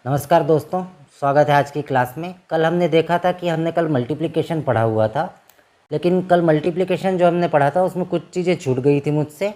नमस्कार दोस्तों, स्वागत है आज की क्लास में। कल हमने देखा था कि हमने कल मल्टीप्लिकेशन पढ़ा हुआ था, लेकिन कल मल्टीप्लिकेशन जो हमने पढ़ा था उसमें कुछ चीज़ें छूट गई थी मुझसे,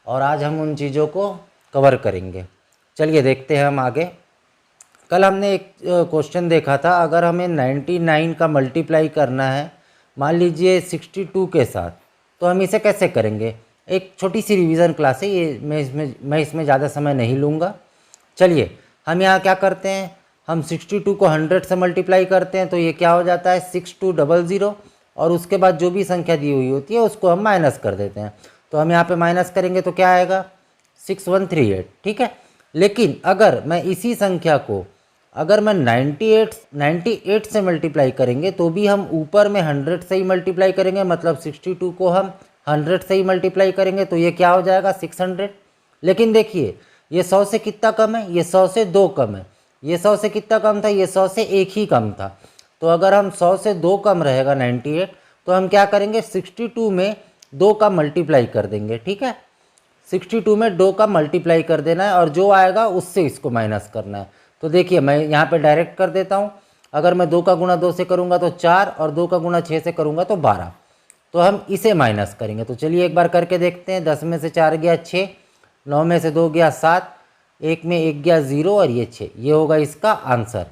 और आज हम उन चीज़ों को कवर करेंगे। चलिए देखते हैं हम आगे। कल हमने एक क्वेश्चन देखा था, अगर हमें 99 का मल्टीप्लाई करना है मान लीजिए 62 के साथ, तो हम इसे कैसे करेंगे। एक छोटी सी रिवीजन क्लास है ये, मैं इसमें ज़्यादा समय नहीं लूँगा। चलिए हम यहाँ क्या करते हैं, हम 62 को 100 से मल्टीप्लाई करते हैं, तो ये क्या हो जाता है 6200, और उसके बाद जो भी संख्या दी हुई होती है उसको हम माइनस कर देते हैं। तो हम यहाँ पे माइनस करेंगे तो क्या आएगा 6138, ठीक है। लेकिन अगर मैं इसी संख्या को अगर मैं 98 से मल्टीप्लाई करेंगे तो भी हम ऊपर में 100 से ही मल्टीप्लाई करेंगे, मतलब 62 को हम 100 से ही मल्टीप्लाई करेंगे, तो ये क्या हो जाएगा 600। लेकिन देखिए ये 100 से कितना कम है, ये 100 से 2 कम है। ये 100 से कितना कम था, ये 100 से 1 ही कम था। तो अगर हम 100 से 2 कम रहेगा 98, तो हम क्या करेंगे 62 में 2 का मल्टीप्लाई कर देंगे, ठीक है। 62 में 2 का मल्टीप्लाई कर देना है, और जो आएगा उससे इसको माइनस करना है। तो देखिए मैं यहाँ पे डायरेक्ट कर देता हूँ। अगर मैं 2 का गुणा 2 से करूँगा तो 4, और 2 का गुणा 6 से करूँगा तो 12। तो हम इसे माइनस करेंगे। तो चलिए एक बार करके देखते हैं। 10 में से 4 गया 6, 9 में से 2 गया 7, 1 में 1 गया 0, और ये 6। ये होगा इसका आंसर।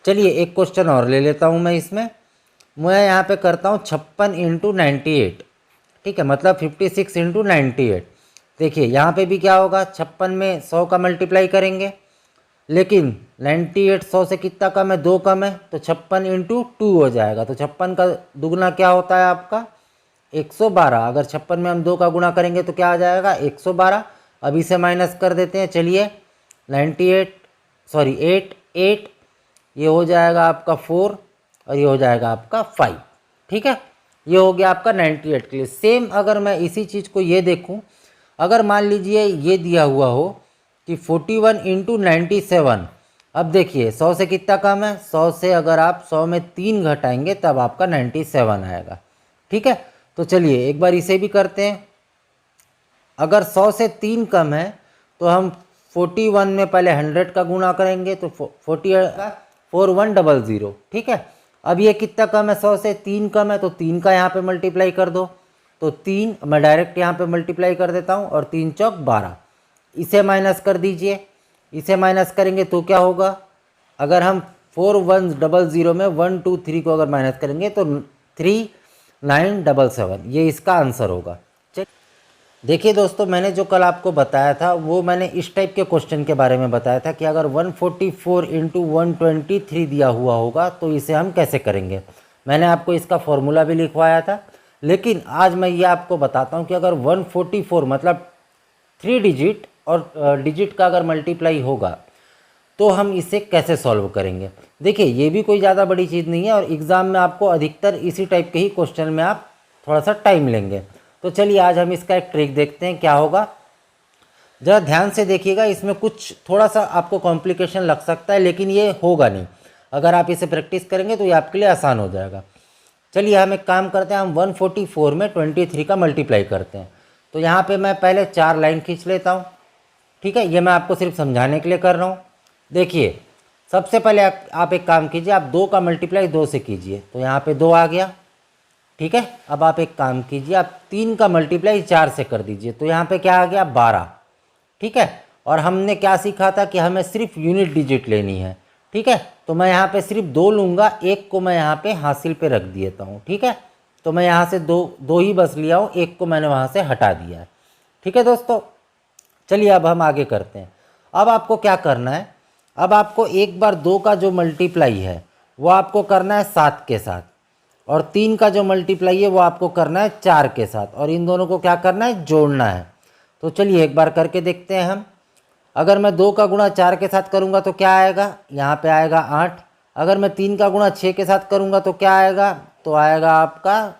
चलिए एक क्वेश्चन और ले लेता हूँ मैं इसमें। मैं यहाँ पे करता हूँ 56 इंटू 98, ठीक है, मतलब 56 इंटू 98। देखिए यहाँ पे भी क्या होगा, 56 में 100 का मल्टीप्लाई करेंगे, लेकिन 98 100 से कितना कम है, 2 कम है, तो 56 इंटू 2 हो जाएगा। तो 56 का दुगना क्या होता है आपका 112। अगर 56 में हम 2 का गुणा करेंगे तो क्या आ जाएगा 112। अब इसे माइनस कर देते हैं। चलिए 8 ये हो जाएगा आपका 4, और ये हो जाएगा आपका 5, ठीक है। ये हो गया आपका 98 के लिए। सेम अगर मैं इसी चीज़ को ये देखूं, अगर मान लीजिए ये दिया हुआ हो कि 41 इंटू 97। अब देखिए 100 से कितना कम है, 100 से अगर आप 100 में 3 घटाएंगे तब आपका 97 आएगा, ठीक है। तो चलिए एक बार इसे भी करते हैं। अगर 100 से 3 कम है तो हम 41 में पहले 100 का गुणा करेंगे, तो 4100, ठीक है। अब ये कितना कम है, 100 से 3 कम है, तो 3 का यहाँ पे मल्टीप्लाई कर दो। तो 3 मैं डायरेक्ट यहाँ पे मल्टीप्लाई कर देता हूँ, और 3 चौक 12। इसे माइनस कर दीजिए। इसे माइनस करेंगे तो क्या होगा, अगर हम 4100 में 1 2 3 को अगर माइनस करेंगे तो 3977, ये इसका आंसर होगा। देखिए दोस्तों, मैंने जो कल आपको बताया था वो मैंने इस टाइप के क्वेश्चन के बारे में बताया था कि अगर 144 इंटू 123 दिया हुआ होगा तो इसे हम कैसे करेंगे। मैंने आपको इसका फॉर्मूला भी लिखवाया था, लेकिन आज मैं ये आपको बताता हूँ कि अगर 144 मतलब 3 डिजिट और डिजिट का अगर मल्टीप्लाई होगा तो हम इसे कैसे सॉल्व करेंगे। देखिए ये भी कोई ज़्यादा बड़ी चीज़ नहीं है, और एग्ज़ाम में आपको अधिकतर इसी टाइप के ही क्वेश्चन में आप थोड़ा सा टाइम लेंगे। तो चलिए आज हम इसका एक ट्रिक देखते हैं क्या होगा। ज़रा ध्यान से देखिएगा, इसमें कुछ थोड़ा सा आपको कॉम्प्लिकेशन लग सकता है, लेकिन ये होगा नहीं। अगर आप इसे प्रैक्टिस करेंगे तो ये आपके लिए आसान हो जाएगा। चलिए हम एक काम करते हैं, हम 144 में 23 का मल्टीप्लाई करते हैं। तो यहाँ पे मैं पहले 4 लाइन खींच लेता हूँ, ठीक है। ये मैं आपको सिर्फ समझाने के लिए कर रहा हूँ। देखिए सबसे पहले आप एक काम कीजिए, आप 2 का मल्टीप्लाई 2 से कीजिए, तो यहाँ पे 2 आ गया, ठीक है। अब आप एक काम कीजिए, आप 3 का मल्टीप्लाई 4 से कर दीजिए, तो यहाँ पे क्या आ गया 12, ठीक है। और हमने क्या सीखा था कि हमें सिर्फ यूनिट डिजिट लेनी है, ठीक है। तो मैं यहाँ पे सिर्फ 2 लूँगा, 1 को मैं यहाँ पे हासिल पे रख देता हूँ, ठीक है। तो मैं यहाँ से दो ही बस लिया हूँ, 1 को मैंने वहाँ से हटा दिया है, ठीक है दोस्तों। चलिए अब हम आगे करते हैं। अब आपको क्या करना है, अब आपको एक बार 2 का जो मल्टीप्लाई है वो आपको करना है 7 के साथ, और 3 का जो मल्टीप्लाई है वो आपको करना है 4 के साथ, और इन दोनों को क्या करना है जोड़ना है। तो चलिए एक बार करके देखते हैं हम। अगर मैं 2 का गुणा 4 के साथ करूँगा तो क्या आएगा, यहाँ पे आएगा 8। अगर मैं 3 का गुणा 6 के साथ करूँगा तो क्या आएगा, तो आएगा आपका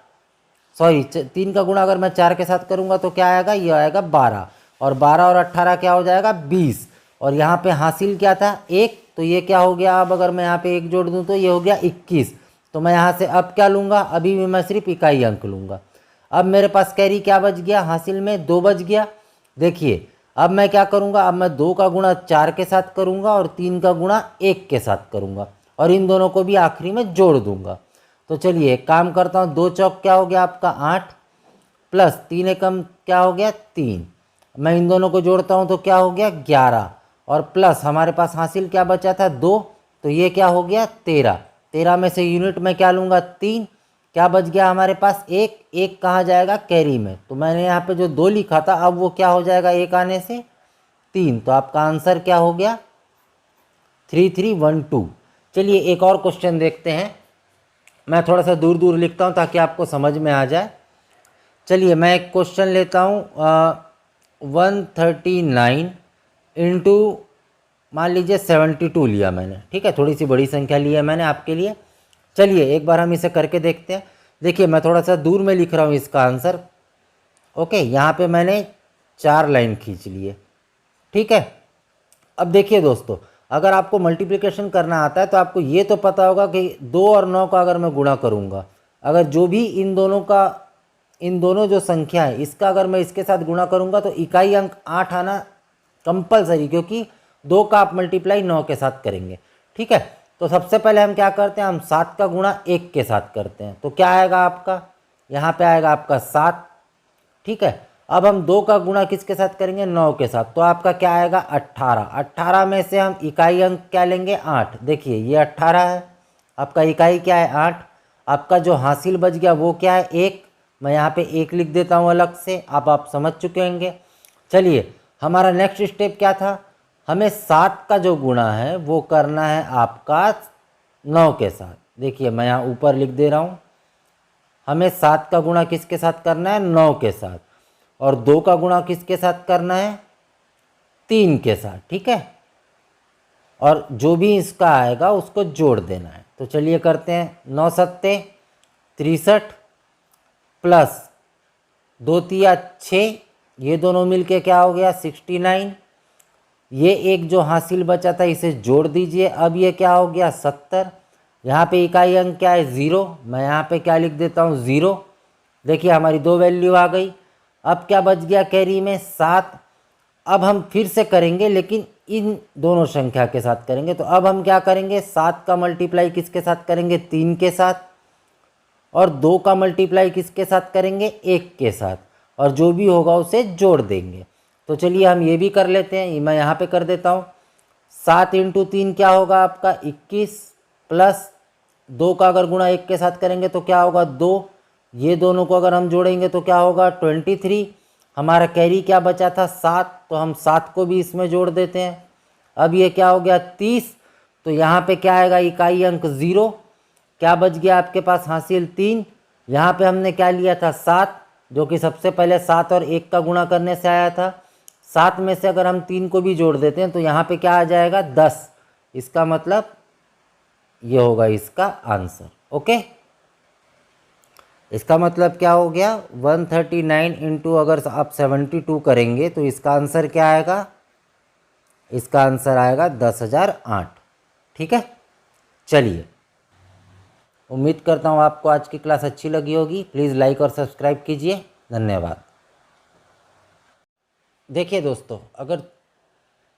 3 का गुणा अगर मैं 4 के साथ करूँगा तो क्या आएगा, ये आएगा 12, और 12 और 18 क्या हो जाएगा 20। और यहाँ पे हासिल क्या था 1, तो ये क्या हो गया, अब अगर मैं यहाँ पे 1 जोड़ दूँ तो ये हो गया 21। तो मैं यहाँ से अब क्या लूँगा, अभी भी मैं सिर्फ इकाई अंक लूँगा। अब मेरे पास कैरी क्या बच गया, हासिल में 2 बच गया। देखिए अब मैं क्या करूँगा, अब मैं 2 का गुणा 4 के साथ करूँगा और 3 का गुणा 1 के साथ करूँगा और इन दोनों को भी आखिरी में जोड़ दूँगा। तो चलिए एक काम करता हूँ, 2 चौक क्या हो गया आपका 8 प्लस 3 एकम क्या हो गया 3, मैं इन दोनों को जोड़ता हूँ तो क्या हो गया 11 और प्लस हमारे पास हासिल क्या बचा था 2, तो ये क्या हो गया 13। 13 में से यूनिट में क्या लूँगा 3, क्या बच गया हमारे पास 1, 1 कहाँ जाएगा कैरी में, तो मैंने यहाँ पे जो 2 लिखा था अब वो क्या हो जाएगा 1 आने से 3, तो आपका आंसर क्या हो गया 3312। चलिए एक और क्वेश्चन देखते हैं, मैं थोड़ा सा दूर दूर लिखता हूँ ताकि आपको समझ में आ जाए। चलिए मैं एक क्वेश्चन लेता हूँ 139 इंटू मान लीजिए 72 लिया मैंने, ठीक है, थोड़ी सी बड़ी संख्या ली है मैंने आपके लिए। चलिए एक बार हम इसे करके देखते हैं। देखिए मैं थोड़ा सा दूर में लिख रहा हूँ इसका आंसर। ओके, यहाँ पे मैंने 4 लाइन खींच लिए, ठीक है। अब देखिए दोस्तों, अगर आपको मल्टीप्लिकेशन करना आता है तो आपको ये तो पता होगा कि 2 और 9 का अगर मैं गुणा करूँगा, अगर जो भी इन दोनों जो संख्या है इसका अगर मैं इसके साथ गुणा करूँगा तो इकाई अंक 8 आना कंपलसरी, क्योंकि 2 का आप मल्टीप्लाई 9 के साथ करेंगे, ठीक है। तो सबसे पहले हम क्या करते हैं, हम 7 का गुणा 1 के साथ करते हैं, तो क्या आएगा आपका, यहाँ पे आएगा आपका 7, ठीक है। अब हम 2 का गुणा किसके साथ करेंगे 9 के साथ, तो आपका क्या आएगा 18। 18 में से हम इकाई अंक क्या लेंगे 8, देखिए ये 18 है, आपका इकाई क्या है 8, आपका जो हासिल बच गया वो क्या है 1, मैं यहाँ पे 1 लिख देता हूँ अलग से, अब आप समझ चुके होंगे। चलिए हमारा नेक्स्ट स्टेप क्या था, हमें 7 का जो गुणा है वो करना है आपका 9 के साथ। देखिए मैं यहाँ ऊपर लिख दे रहा हूँ, हमें 7 का गुणा किसके साथ करना है 9 के साथ, और 2 का गुणा किसके साथ करना है 3 के साथ, ठीक है। और जो भी इसका आएगा उसको जोड़ देना है। तो चलिए करते हैं, 9 सत्ते 63 प्लस 2 तिया 6, ये दोनों मिलके क्या हो गया 69, ये एक जो हासिल बचा था इसे जोड़ दीजिए, अब ये क्या हो गया 70। यहाँ पे इकाई अंक क्या है 0, मैं यहाँ पे क्या लिख देता हूँ 0। देखिए हमारी 2 वैल्यू आ गई। अब क्या बच गया कैरी में 7। अब हम फिर से करेंगे लेकिन इन दोनों संख्या के साथ करेंगे, तो अब हम क्या करेंगे 7 का मल्टीप्लाई किसके साथ करेंगे 3 के साथ, और 2 का मल्टीप्लाई किसके साथ करेंगे 1 के साथ, और जो भी होगा उसे जोड़ देंगे। तो चलिए हम ये भी कर लेते हैं, मैं यहाँ पे कर देता हूँ। 7 इंटू 3 क्या होगा आपका 21, प्लस 2 का अगर गुणा 1 के साथ करेंगे तो क्या होगा 2, ये दोनों को अगर हम जोड़ेंगे तो क्या होगा 23। हमारा कैरी क्या बचा था 7, तो हम 7 को भी इसमें जोड़ देते हैं। अब ये क्या हो गया 30, तो यहाँ पे क्या आएगा इकाई अंक 0, क्या बच गया आपके पास हासिल 3। यहाँ पे हमने क्या लिया था 7, जो कि सबसे पहले 7 और 1 का गुणा करने से आया था। 7 में से अगर हम 3 को भी जोड़ देते हैं तो यहाँ पे क्या आ जाएगा 10, इसका मतलब ये होगा इसका आंसर। ओके, इसका मतलब क्या हो गया 139 इंटू अगर आप 72 करेंगे तो इसका आंसर क्या आएगा, इसका आंसर आएगा 10,008, ठीक है। चलिए उम्मीद करता हूँ आपको आज की क्लास अच्छी लगी होगी। प्लीज़ लाइक और सब्सक्राइब कीजिए। धन्यवाद। देखिए दोस्तों, अगर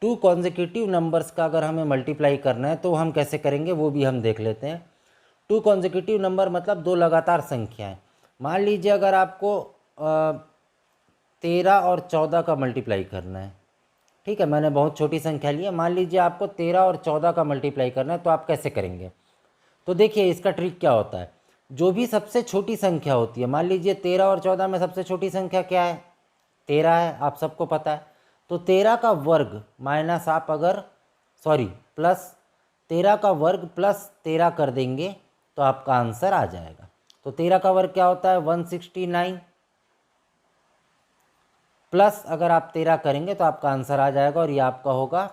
2 कॉन्जिक्यूटिव नंबर्स का अगर हमें मल्टीप्लाई करना है तो हम कैसे करेंगे वो भी हम देख लेते हैं। 2 कॉन्जिक्यूटिव नंबर मतलब 2 लगातार संख्याएं। मान लीजिए अगर आपको 13 और 14 का मल्टीप्लाई करना है, ठीक है, मैंने बहुत छोटी संख्या ली है, मान लीजिए आपको 13 और 14 का मल्टीप्लाई करना है, तो आप कैसे करेंगे। तो देखिए इसका ट्रिक क्या होता है, जो भी सबसे छोटी संख्या होती है, मान लीजिए 13 और 14 में सबसे छोटी संख्या क्या है 13 है, आप सबको पता है। तो 13 का वर्ग माइनस आप अगर प्लस 13 का वर्ग प्लस 13 कर देंगे तो आपका आंसर आ जाएगा। तो 13 का वर्ग क्या होता है 169, प्लस अगर आप 13 करेंगे तो आपका आंसर आ जाएगा और ये आपका होगा,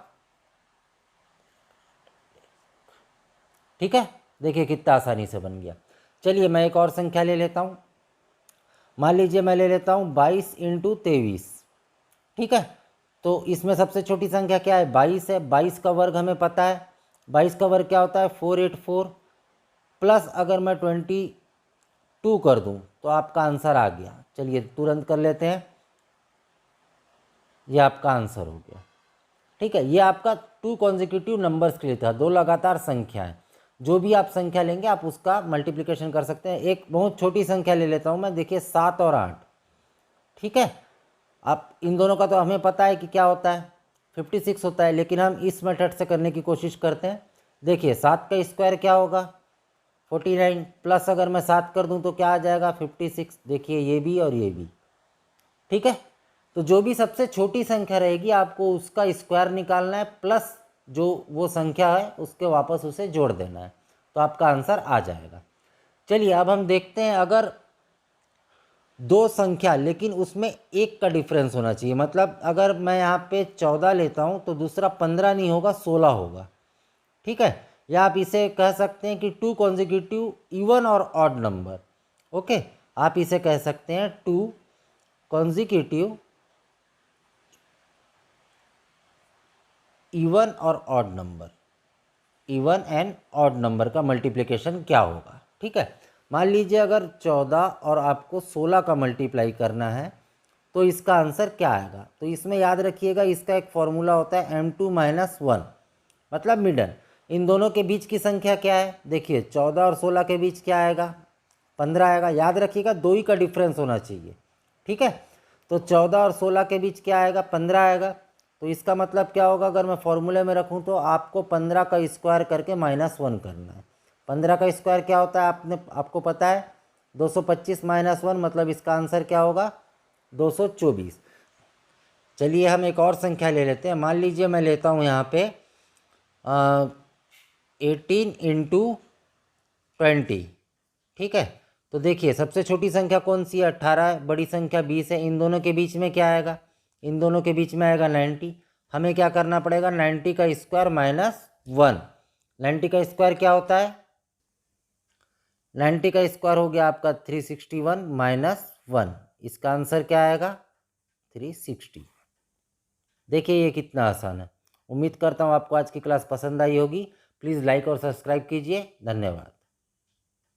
ठीक है। देखिए कितना आसानी से बन गया। चलिए मैं एक और संख्या ले लेता हूँ, मान लीजिए मैं ले लेता हूँ 22 इंटू 23, ठीक है। तो इसमें सबसे छोटी संख्या क्या है 22 है, 22 का वर्ग हमें पता है, 22 का वर्ग क्या होता है 484, प्लस अगर मैं 22 कर दूं तो आपका आंसर आ गया। चलिए तुरंत कर लेते हैं, ये आपका आंसर हो गया। ठीक है, ये आपका 2 कॉन्जिक्यूटिव नंबर्स के लिए था, 2 लगातार संख्याएं। जो भी आप संख्या लेंगे आप उसका मल्टीप्लिकेशन कर सकते हैं। एक बहुत छोटी संख्या ले लेता हूँ मैं, देखिए 7 और 8। ठीक है, आप इन दोनों का तो हमें पता है कि क्या होता है, 56 होता है, लेकिन हम इस मेथड से करने की कोशिश करते हैं। देखिए 7 का स्क्वायर क्या होगा, 49, प्लस अगर मैं 7 कर दूं तो क्या आ जाएगा, 56। देखिए ये भी और ये भी। ठीक है, तो जो भी सबसे छोटी संख्या रहेगी आपको उसका स्क्वायर निकालना है, प्लस जो वो संख्या है उसके वापस उसे जोड़ देना है, तो आपका आंसर आ जाएगा। चलिए अब हम देखते हैं, अगर दो संख्या लेकिन उसमें एक का डिफरेंस होना चाहिए, मतलब अगर मैं यहाँ पे 14 लेता हूँ तो दूसरा 15 नहीं होगा, 16 होगा। ठीक है, या आप इसे कह सकते हैं कि 2 कॉन्जिक्यूटिव इवन और ऑड नंबर। ओके, आप इसे कह सकते हैं 2 कॉन्जिक्यूटिव इवन और odd number. Even and odd number का मल्टीप्लिकेशन क्या होगा। ठीक है, मान लीजिए अगर 14 और आपको 16 का मल्टीप्लाई करना है तो इसका आंसर क्या आएगा। तो इसमें याद रखिएगा, इसका एक फॉर्मूला होता है m2-1, मतलब मिडल। इन दोनों के बीच की संख्या क्या है, देखिए 14 और 16 के बीच क्या आएगा, 15 आएगा। याद रखिएगा 2 ही का डिफरेंस होना चाहिए। ठीक है, तो 14 और 16 के बीच क्या आएगा, 15 आएगा। तो इसका मतलब क्या होगा, अगर मैं फॉर्मूले में रखूं तो आपको 15 का स्क्वायर करके -1 करना है। 15 का स्क्वायर क्या होता है, आपको पता है, 225 -1, मतलब इसका आंसर क्या होगा, 224। चलिए हम एक और संख्या ले लेते हैं। मान लीजिए मैं लेता हूँ यहाँ पे 18 × 20। ठीक है, तो देखिए सबसे छोटी संख्या कौन सी है, 18 है, बड़ी संख्या 20 है। इन दोनों के बीच में क्या आएगा, इन दोनों के बीच में आएगा 90। हमें क्या करना पड़ेगा, 90 का स्क्वायर -1। 90 का स्क्वायर क्या होता है, 90 का स्क्वायर हो गया आपका 361 -1। इसका आंसर क्या आएगा, 360। देखिए ये कितना आसान है। उम्मीद करता हूँ आपको आज की क्लास पसंद आई होगी। प्लीज़ लाइक और सब्सक्राइब कीजिए। धन्यवाद।